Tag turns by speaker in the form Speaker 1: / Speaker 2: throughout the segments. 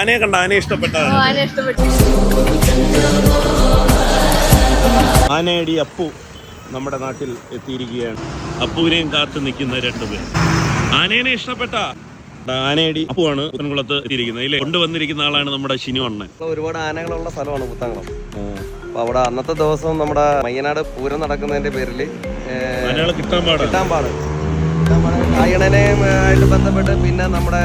Speaker 1: ആനയെ കണ്ട ആനയെ ഇഷ്ടപ്പെട്ട ആനയടി അപ്പു നമ്മുടെ നാട്ടിൽ എത്തിയിരിക്കുകയാണ്. അപ്പുവിനെയും കാത്തു നിൽക്കുന്ന രണ്ടുപേർ. ആനേനെ ഇഷ്ടപ്പെട്ട ആനയടി അപ്പുവാണ് പുത്തൻകുളത്ത് എത്തിയിരിക്കുന്നത്. ഇല്ലേ, കൊണ്ടുവന്നിരിക്കുന്ന ആളാണ് നമ്മുടെ ഷിനു അണ്ണൻ.
Speaker 2: ഒരുപാട് ആനകളുള്ള സ്ഥലമാണ് പുത്തൻകുളം. അപ്പൊ അവിടെ അന്നത്തെ ദിവസം നമ്മുടെ മയ്യനാട് പൂരം നടക്കുന്നതിന്റെ പേരിൽ
Speaker 1: ആനകളെ കിട്ടാൻ പാട്
Speaker 2: സായിണനായിട്ട് ബന്ധപ്പെട്ട്, പിന്നെ നമ്മുടെ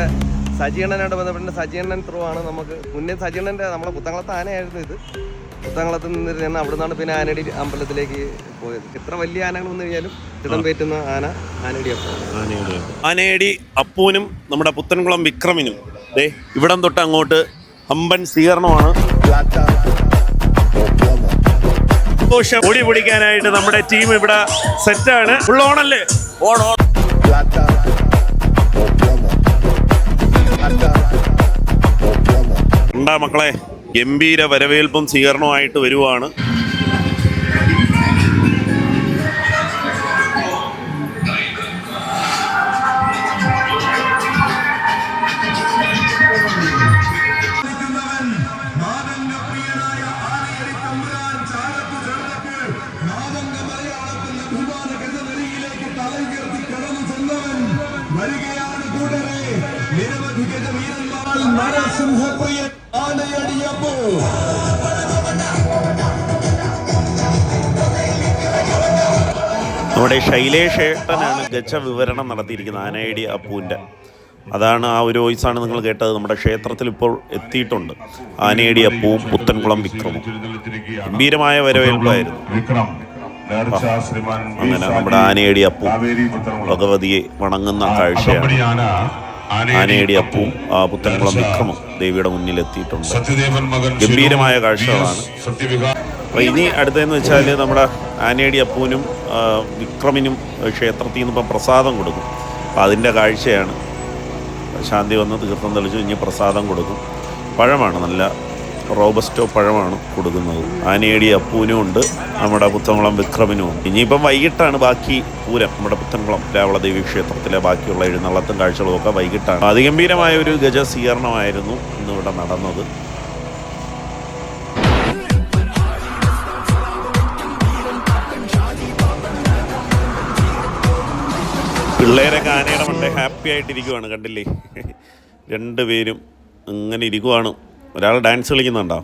Speaker 2: സജീണനായിട്ട് ബന്ധപ്പെട്ട് സജീണൻ ത്രൂ ആണ് നമുക്ക് മുന്നേ സജീണന്റെ നമ്മളെ പുത്തൻകുളത്ത് ആനയായിരുന്നു ഇത്. പുത്തൻകുളത്ത് നിന്ന് അവിടെ നിന്നാണ് പിന്നെ ആനയടി അമ്പലത്തിലേക്ക് പോയത്. എത്ര വലിയ ആനകൾ വന്നു കഴിഞ്ഞാലും തിടം പേറ്റുന്ന ആന ആനയടി അപ്പു.
Speaker 1: ആനയടി അപ്പൂനും നമ്മുടെ പുത്തൻകുളം വിക്രമിനും ഇവിടം തൊട്ട് അങ്ങോട്ട് അമ്പൻ സ്വീകരണമാണ്. ഓടി പിടിക്കാനായിട്ട് നമ്മുടെ ടീം ഇവിടെ സെറ്റാണ്. ഫുൾ ഓണല്ലേ? ഓൺ. ഉണ്ടാ മക്കളെ, ഗംഭീര വരവേൽപ്പും സ്വീകരണവുമായിട്ട് വരുവാണ്. നമ്മുടെ ശൈലേഷ് ഏട്ടനാണ് ഗജ വിവരണം നടത്തിയിരിക്കുന്നത് ആനയടി അപ്പൂൻ്റെ. അതാണ് ആ ഒരു വോയിസാണ് നിങ്ങൾ കേട്ടത്. നമ്മുടെ ക്ഷേത്രത്തിൽ ഇപ്പോൾ എത്തിയിട്ടുണ്ട് ആനയടി അപ്പൂവും പുത്തൻകുളം വിക്രമും. ഗംഭീരമായ വരവേൽപ്പായിരുന്നു. അങ്ങനെ നമ്മുടെ ആനയടി അപ്പൂ ഭഗവതിയെ വണങ്ങുന്ന കാഴ്ചയാണ്. ആനയടി അപ്പവും പുത്തൻകുളം വിക്രമും ദേവിയുടെ മുന്നിൽ എത്തിയിട്ടുണ്ട്. ഗംഭീരമായ കാഴ്ചകളാണ്. അപ്പോൾ ഇനി അടുത്തതെന്ന് വെച്ചാൽ നമ്മുടെ ആനയടി അപ്പൂനും വിക്രമിനും ക്ഷേത്രത്തിൽ നിന്ന് ഇപ്പം പ്രസാദം കൊടുക്കും. അപ്പോൾ അതിൻ്റെ കാഴ്ചയാണ്. ശാന്തി വന്ന് തീർത്ഥം തെളിച്ച് ഇനി പ്രസാദം കൊടുക്കും. പഴമാണ്, നല്ല റോബസ്റ്റോ പഴമാണ് കൊടുക്കുന്നത്. ആനയടി അപ്പൂനും ഉണ്ട്, നമ്മുടെ പുത്തൻകുളം വിക്രമിനും ഉണ്ട്. ഇനിയിപ്പം വൈകിട്ടാണ് ബാക്കി പൂരം. നമ്മുടെ പുത്തൻകുളം രാവളദേവി ക്ഷേത്രത്തിലെ ബാക്കിയുള്ള എഴുന്നള്ളത്തും കാഴ്ചകളും ഒക്കെ വൈകിട്ടാണ്. അതിഗംഭീരമായ ഒരു ഗജ സ്വീകരണമായിരുന്നു ഇന്നിവിടെ നടന്നത്. പിള്ളേരൊക്കെ ആനയുടെ മണ്ടേ ഹാപ്പി ആയിട്ടിരിക്കുവാണ്. കണ്ടില്ലേ, രണ്ടുപേരും ഇങ്ങനെ ഇരിക്കുവാണ്. ഒരാൾ ഡാൻസ് കളിക്കുന്നുണ്ടോ?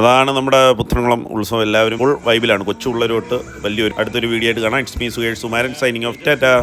Speaker 1: അതാണ് നമ്മുടെ പുത്തൻകുളം ഉത്സവം. എല്ലാവരും ഫുൾ വൈബിലാണ്. കൊച്ചു പിള്ളേരോട്ട് വലിയൊരു. അടുത്തൊരു വീഡിയോ ആയിട്ട് കാണാം. It's me Sukesh Sumaran signing off. Tata.